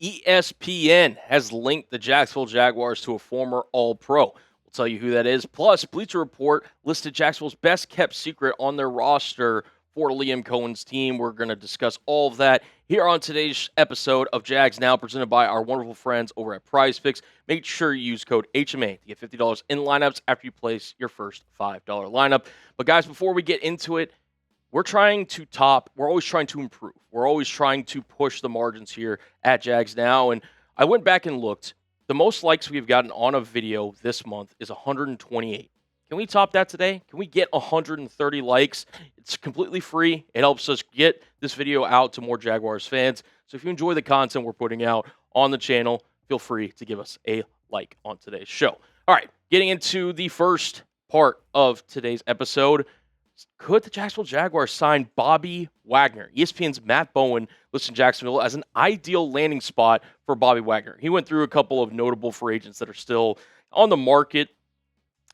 ESPN has linked the Jacksonville Jaguars to a former All-Pro. We'll tell you who that is. Plus, Bleacher Report listed Jacksonville's best-kept secret on their roster for Liam Cohen's team. We're going to discuss all of that here on today's episode of Jags Now, presented by our wonderful friends over at PrizePicks. Make sure you use code HMA to get $50 in lineups after you place your first $5 lineup. But guys, before we get into it, we're always trying to improve. We're always trying to push the margins here at Jags Now. And I went back and looked. The most likes we've gotten on a video this month is 128. Can we top that today? Can we get 130 likes? It's completely free. It helps us get this video out to more Jaguars fans. So if you enjoy the content we're putting out on the channel, feel free to give us a like on today's show. All right, getting into the first part of today's episode. Could the Jacksonville Jaguars sign Bobby Wagner? ESPN's Matt Bowen listed Jacksonville as an ideal landing spot for Bobby Wagner. He went through a couple of notable free agents that are still on the market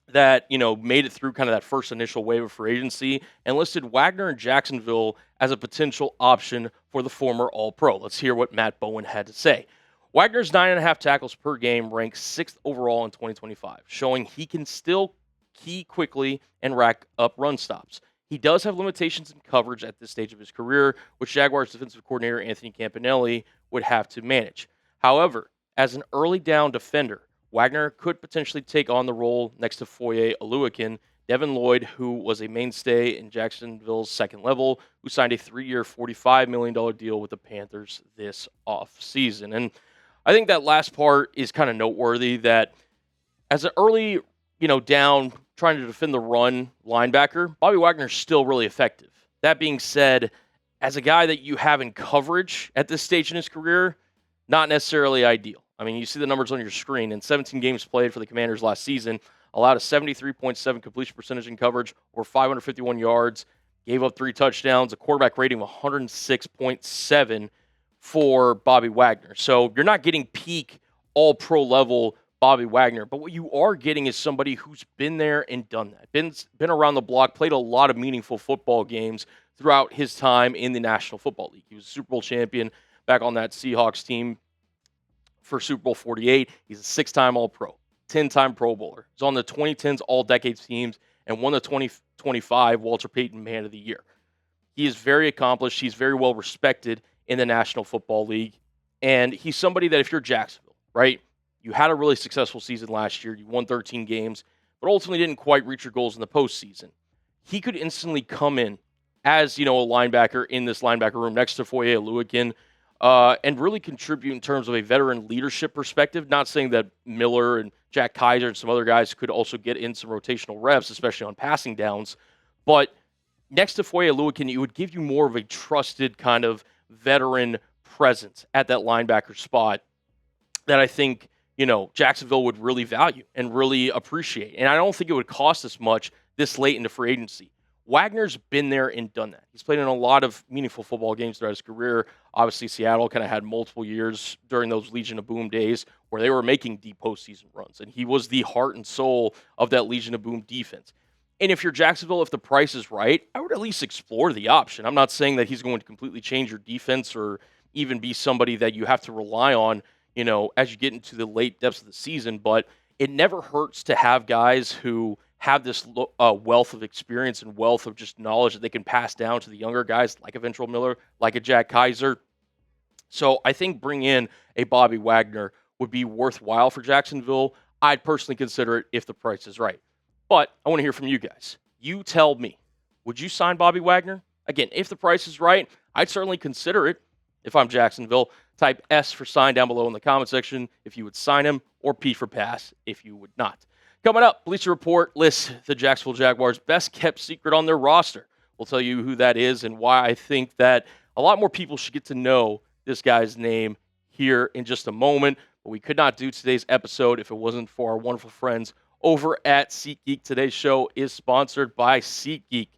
that, made it through kind of that first initial wave of free agency and listed Wagner and Jacksonville as a potential option for the former All-Pro. Let's hear what Matt Bowen had to say. Wagner's 9.5 tackles per game ranks 6th overall in 2025, showing he can still key quickly and rack up run stops. He does have limitations in coverage at this stage of his career, which Jaguars defensive coordinator Anthony Campanile would have to manage. However, as an early down defender, Wagner could potentially take on the role next to Foyesade Oluokun, Devin Lloyd, who was a mainstay in Jacksonville's second level, who signed a 3-year, $45 million deal with the Panthers this offseason. And I think that last part is kind of noteworthy that as an early, down, trying to defend the run linebacker, Bobby Wagner's still really effective. That being said, as a guy that you have in coverage at this stage in his career, not necessarily ideal. I mean, you see the numbers on your screen. In 17 games played for the Commanders last season, allowed a 73.7 completion percentage in coverage, or 551 yards, gave up 3 touchdowns, a quarterback rating of 106.7 for Bobby Wagner. So you're not getting peak all-pro level Bobby Wagner, but what you are getting is somebody who's been there and done that, been around the block, played a lot of meaningful football games throughout his time in the National Football League. He was a Super Bowl champion back on that Seahawks team for Super Bowl 48. He's a 6-time All-Pro, 10-time Pro Bowler. He's on the 2010s All-Decades teams and won the 2025 Walter Payton Man of the Year. He is very accomplished. He's very well respected in the National Football League, and he's somebody that if you're Jacksonville, right, you had a really successful season last year. You won 13 games, but ultimately didn't quite reach your goals in the postseason. He could instantly come in as, a linebacker in this linebacker room next to Foyesade Oluokun and really contribute in terms of a veteran leadership perspective. Not saying that Miller and Jack Kaiser and some other guys could also get in some rotational reps, especially on passing downs. But next to Foyesade Oluokun, it would give you more of a trusted kind of veteran presence at that linebacker spot that I think Jacksonville would really value and really appreciate. And I don't think it would cost as much this late into free agency. Wagner's been there and done that. He's played in a lot of meaningful football games throughout his career. Obviously, Seattle kind of had multiple years during those Legion of Boom days where they were making deep postseason runs. And he was the heart and soul of that Legion of Boom defense. And if you're Jacksonville, if the price is right, I would at least explore the option. I'm not saying that he's going to completely change your defense or even be somebody that you have to rely on as you get into the late depths of the season, but it never hurts to have guys who have this wealth of experience and wealth of just knowledge that they can pass down to the younger guys, like a Ventrell Miller, like a Jack Kaiser. So I think bringing in a Bobby Wagner would be worthwhile for Jacksonville. I'd personally consider it if the price is right. But I want to hear from you guys. You tell me, would you sign Bobby Wagner? Again, if the price is right, I'd certainly consider it. If I'm Jacksonville, type S for sign down below in the comment section if you would sign him, or P for pass if you would not. Coming up, Bleacher Report lists the Jacksonville Jaguars' best-kept secret on their roster. We'll tell you who that is and why I think that a lot more people should get to know this guy's name here in just a moment. But we could not do today's episode if it wasn't for our wonderful friends over at SeatGeek. Today's show is sponsored by SeatGeek.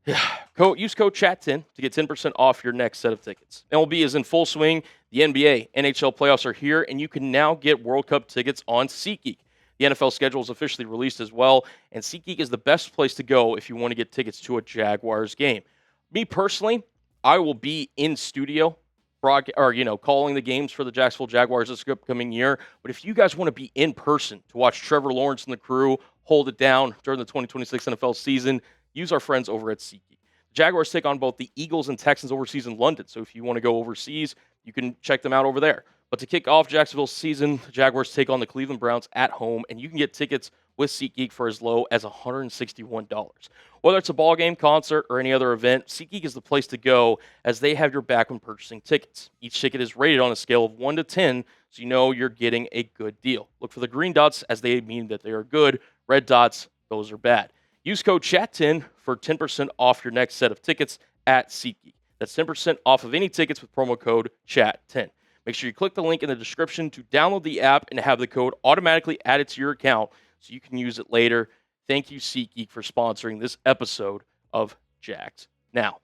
Use code CHAT10 to get 10% off your next set of tickets. MLB is in full swing. The NBA, NHL playoffs are here, and you can now get World Cup tickets on SeatGeek. The NFL schedule is officially released as well, and SeatGeek is the best place to go if you want to get tickets to a Jaguars game. Me personally, I will be in studio calling the games for the Jacksonville Jaguars this upcoming year. But if you guys want to be in person to watch Trevor Lawrence and the crew hold it down during the 2026 NFL season, use our friends over at SeatGeek. The Jaguars take on both the Eagles and Texans overseas in London. So if you want to go overseas, you can check them out over there. But to kick off Jacksonville's season, the Jaguars take on the Cleveland Browns at home, and you can get tickets with SeatGeek for as low as $161. Whether it's a ball game, concert, or any other event, SeatGeek is the place to go as they have your back when purchasing tickets. Each ticket is rated on a scale of 1 to 10, so you know you're getting a good deal. Look for the green dots as they mean that they are good. Red dots, those are bad. Use code CHAT10 for 10% off your next set of tickets at SeatGeek. That's 10% off of any tickets with promo code CHAT10. Make sure you click the link in the description to download the app and have the code automatically added to your account so you can use it later. Thank you, SeatGeek, for sponsoring this episode of Jags Now.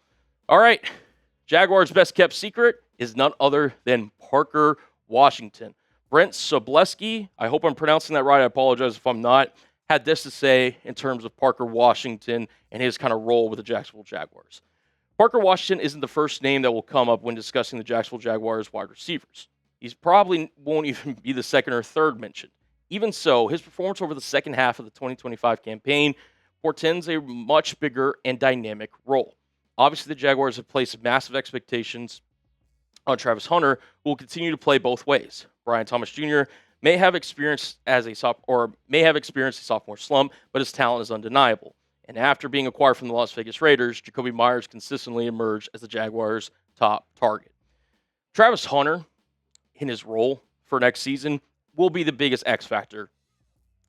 All right, Jaguars' best kept secret is none other than Parker Washington. Brent Sobleski, I hope I'm pronouncing that right. I apologize if I'm not, had this to say in terms of Parker Washington and his kind of role with the Jacksonville Jaguars. Parker Washington isn't the first name that will come up when discussing the Jacksonville Jaguars wide receivers. He probably won't even be the second or third mentioned. Even so, his performance over the second half of the 2025 campaign portends a much bigger and dynamic role. Obviously, the Jaguars have placed massive expectations on Travis Hunter, who will continue to play both ways. Brian Thomas Jr. may have experienced a sophomore slump, but his talent is undeniable. And after being acquired from the Las Vegas Raiders, Jakobi Meyers consistently emerged as the Jaguars' top target. Travis Hunter, in his role for next season, will be the biggest X factor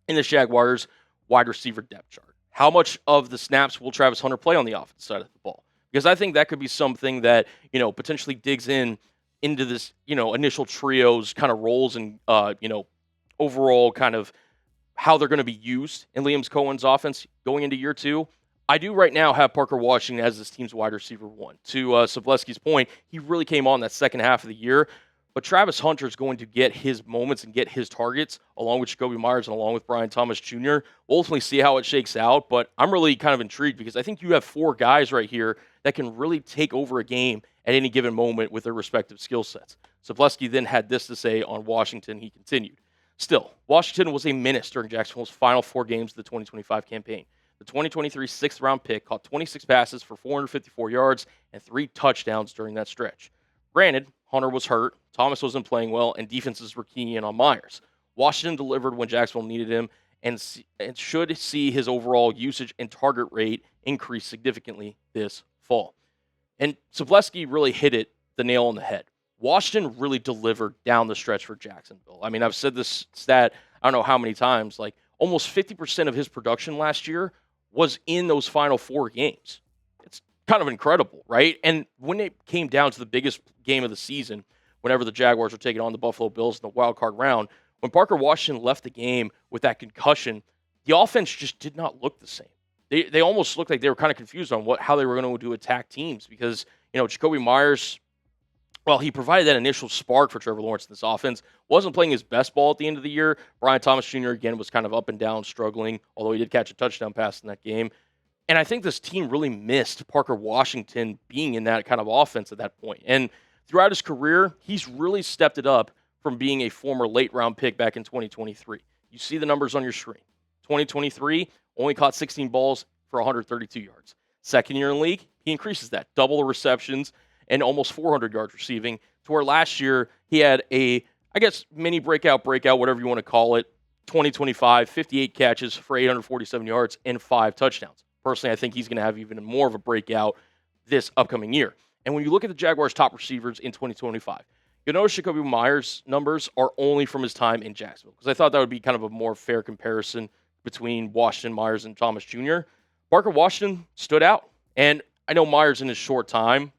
in the Jaguars' wide receiver depth chart. How much of the snaps will Travis Hunter play on the offensive side of the ball? Because I think that could be something that, potentially digs into this, initial trio's kind of roles and, overall kind of how they're going to be used in Liam Cohen's offense going into year two. I do right now have Parker Washington as this team's wide receiver one. To Sobleski's point, he really came on that second half of the year. But Travis Hunter is going to get his moments and get his targets along with Jakobi Meyers and along with Brian Thomas Jr. We'll ultimately see how it shakes out. But I'm really kind of intrigued because I think you have four guys right here that can really take over a game at any given moment with their respective skill sets. Sobleski then had this to say on Washington. He continued. Still, Washington was a menace during Jacksonville's final 4 games of the 2025 campaign. The 2023 sixth-round pick caught 26 passes for 454 yards and 3 touchdowns during that stretch. Granted, Hunter was hurt, Thomas wasn't playing well, and defenses were keying in on Meyers. Washington delivered when Jacksonville needed him and should see his overall usage and target rate increase significantly this fall. And Sobleski really hit the nail on the head. Washington really delivered down the stretch for Jacksonville. I mean, I've said this stat, I don't know how many times, like almost 50% of his production last year was in those final 4 games. It's kind of incredible, right? And when it came down to the biggest game of the season, whenever the Jaguars were taking on the Buffalo Bills in the wild card round, when Parker Washington left the game with that concussion, the offense just did not look the same. They almost looked like they were kind of confused on how they were going to attack teams because, Jakobi Meyers, well, he provided that initial spark for Trevor Lawrence in this offense. Wasn't playing his best ball at the end of the year. Brian Thomas Jr., again, was kind of up and down, struggling, although he did catch a touchdown pass in that game. And I think this team really missed Parker Washington being in that kind of offense at that point. And throughout his career, he's really stepped it up from being a former late-round pick back in 2023. You see the numbers on your screen. 2023, only caught 16 balls for 132 yards. Second year in the league, he increases that, double the receptions, and almost 400 yards receiving, to where last year he had mini breakout, whatever you want to call it, 2025, 58 catches for 847 yards and 5 touchdowns. Personally, I think he's going to have even more of a breakout this upcoming year. And when you look at the Jaguars' top receivers in 2025, you'll notice Jakobi Meyers' numbers are only from his time in Jacksonville, because I thought that would be kind of a more fair comparison between Washington, Meyers, and Thomas Jr. Parker Washington stood out. And I know Meyers in his short time,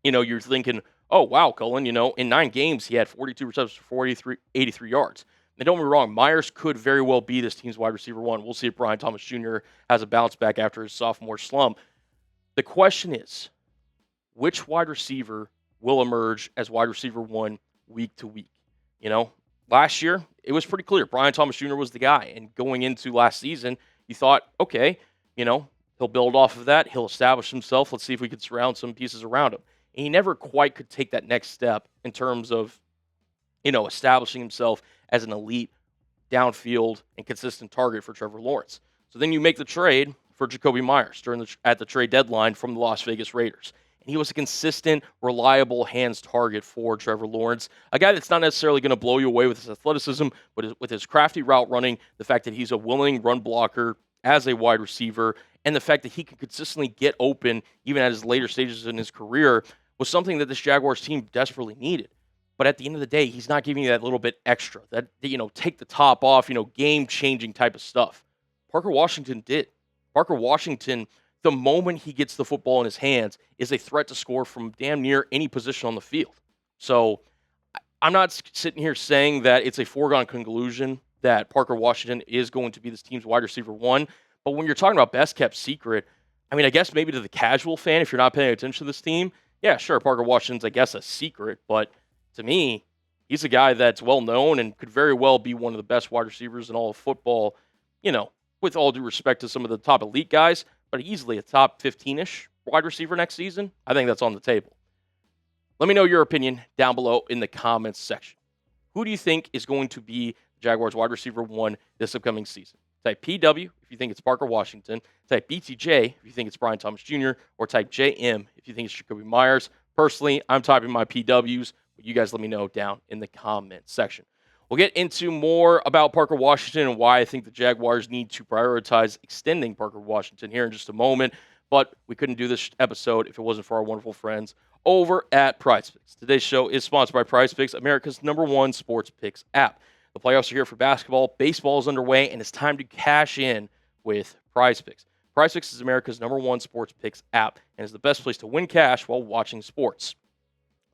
you're thinking, oh, wow, Cullen, in 9 games, he had 42 receptions for 83 yards. And don't get me wrong, Meyers could very well be this team's wide receiver one. We'll see if Brian Thomas Jr. has a bounce back after his sophomore slump. The question is, which wide receiver will emerge as wide receiver one week to week? Last year, it was pretty clear. Brian Thomas Jr. was the guy. And going into last season, you thought, okay, he'll build off of that. He'll establish himself. Let's see if we can surround some pieces around him. and he never quite could take that next step in terms of, establishing himself as an elite downfield and consistent target for Trevor Lawrence. So then you make the trade for Jacoby Myers at the trade deadline from the Las Vegas Raiders. And he was a consistent, reliable hands target for Trevor Lawrence, a guy that's not necessarily going to blow you away with his athleticism, but with his crafty route running, the fact that he's a willing run blocker as a wide receiver, and the fact that he can consistently get open even at his later stages in his career was something that this Jaguars team desperately needed. But at the end of the day, he's not giving you that little bit extra, that, take the top off, game-changing type of stuff. Parker Washington did. Parker Washington, the moment he gets the football in his hands, is a threat to score from damn near any position on the field. So I'm not sitting here saying that it's a foregone conclusion that Parker Washington is going to be this team's wide receiver one. But when you're talking about best kept secret, I guess maybe to the casual fan, if you're not paying attention to this team, yeah, sure, Parker Washington's, I guess, a secret. But to me, he's a guy that's well known and could very well be one of the best wide receivers in all of football, with all due respect to some of the top elite guys, but easily a top 15-ish wide receiver next season. I think that's on the table. Let me know your opinion down below in the comments section. Who do you think is going to be Jaguars wide receiver one this upcoming season? Type PW if you think it's Parker Washington. Type BTJ if you think it's Brian Thomas Jr. Or type JM if you think it's Jacoby Myers. Personally, I'm typing my PWs, but you guys let me know down in the comments section. We'll get into more about Parker Washington and why I think the Jaguars need to prioritize extending Parker Washington here in just a moment. But we couldn't do this episode if it wasn't for our wonderful friends over at PrizePicks. Today's show is sponsored by PrizePicks, America's #1 sports picks app. The playoffs are here for basketball, baseball is underway, and it's time to cash in with PrizePicks. PrizePicks is America's #1 sports picks app and is the best place to win cash while watching sports.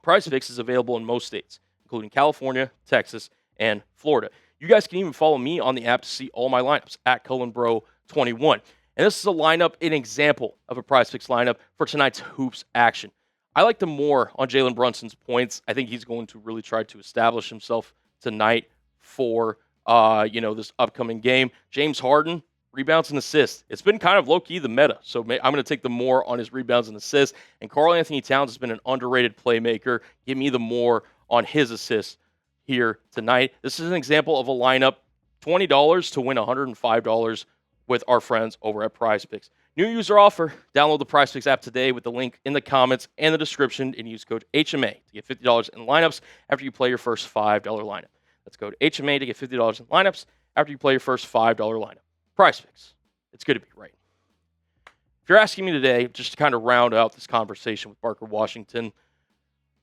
PrizePicks is available in most states, including California, Texas, and Florida. You guys can even follow me on the app to see all my lineups at CullenBro21. And this is a lineup, an example of a PrizePicks lineup for tonight's hoops action. I like the more on Jalen Brunson's points. I think he's going to really try to establish himself tonight for this upcoming game. James Harden, rebounds and assists. It's been kind of low-key the meta, so I'm going to take the more on his rebounds and assists. And Karl Anthony Towns has been an underrated playmaker. Give me the more on his assists here tonight. This is an example of a lineup, $20 to win $105 with our friends over at PrizePicks. New user offer. Download the PrizePicks app today with the link in the comments and the description and use code HMA to get $50 in lineups after you play your first $5 lineup. That's code HMA to get $50 in lineups after you play your first $5 lineup. PrizePicks. It's good to be right. If you're asking me today, just to kind of round out this conversation with Parker Washington,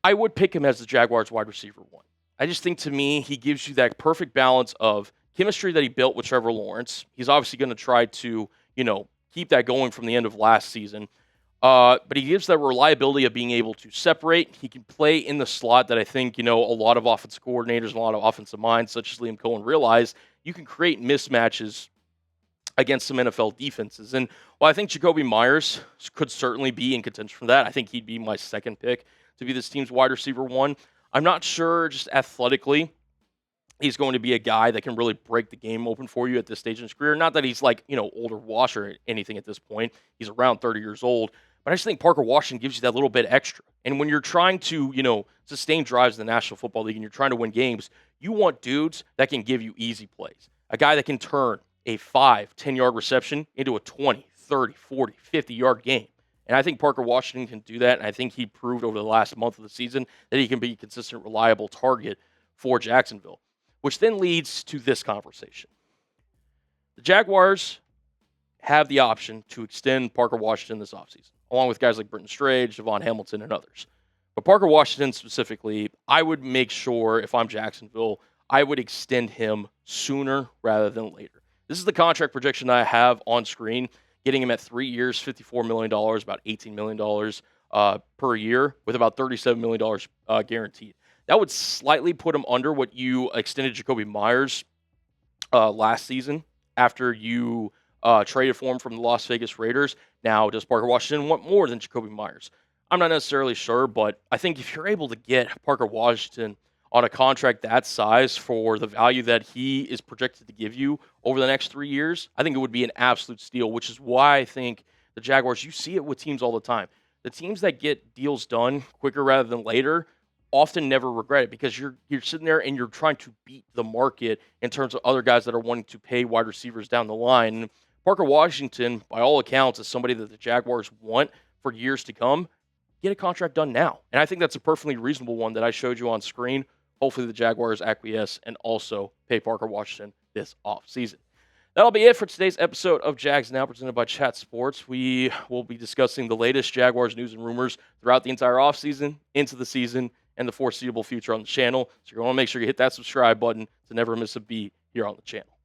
I would pick him as the Jaguars wide receiver one. I just think, to me, he gives you that perfect balance of chemistry that he built with Trevor Lawrence. He's obviously going to try to, keep that going from the end of last season. But he gives that reliability of being able to separate. He can play in the slot that I think, a lot of offensive coordinators, a lot of offensive minds, such as Liam Cohen, realize you can create mismatches against some NFL defenses. And while I think Jacoby Myers could certainly be in contention for that, I think he'd be my second pick to be this team's wide receiver one. I'm not sure just athletically he's going to be a guy that can really break the game open for you at this stage in his career. Not that he's like, older wash or anything at this point. He's around 30 years old. But I just think Parker Washington gives you that little bit extra. And when you're trying to, sustain drives in the National Football League and you're trying to win games, you want dudes that can give you easy plays. A guy that can turn a 5-10-yard reception into a 20, 30, 40, 50-yard game. And I think Parker Washington can do that, and I think he proved over the last month of the season that he can be a consistent, reliable target for Jacksonville, which then leads to this conversation. The Jaguars have the option to extend Parker Washington this offseason, along with guys like Britton Strage, Devon Hamilton, and others. But Parker Washington specifically, I would make sure, if I'm Jacksonville, I would extend him sooner rather than later. This is the contract projection that I have on screen, getting him at 3 years, $54 million, about $18 million per year, with about $37 million guaranteed. That would slightly put him under what you extended Jacoby Myers last season after you traded for him from the Las Vegas Raiders. Now, does Parker Washington want more than Jacoby Myers? I'm not necessarily sure, but I think if you're able to get Parker Washington on a contract that size for the value that he is projected to give you over the next 3 years, I think it would be an absolute steal, which is why I think the Jaguars, you see it with teams all the time. the teams that get deals done quicker rather than later often never regret it because you're sitting there and you're trying to beat the market in terms of other guys that are wanting to pay wide receivers down the line. And Parker Washington, by all accounts, is somebody that the Jaguars want for years to come. Get a contract done now. And I think that's a perfectly reasonable one that I showed you on screen. Hopefully the Jaguars acquiesce and also pay Parker Washington this offseason. That'll be it for today's episode of Jags Now, presented by Chat Sports. We will be discussing the latest Jaguars news and rumors throughout the entire offseason, into the season, and the foreseeable future on the channel. So you're going to want to make sure you hit that subscribe button to never miss a beat here on the channel.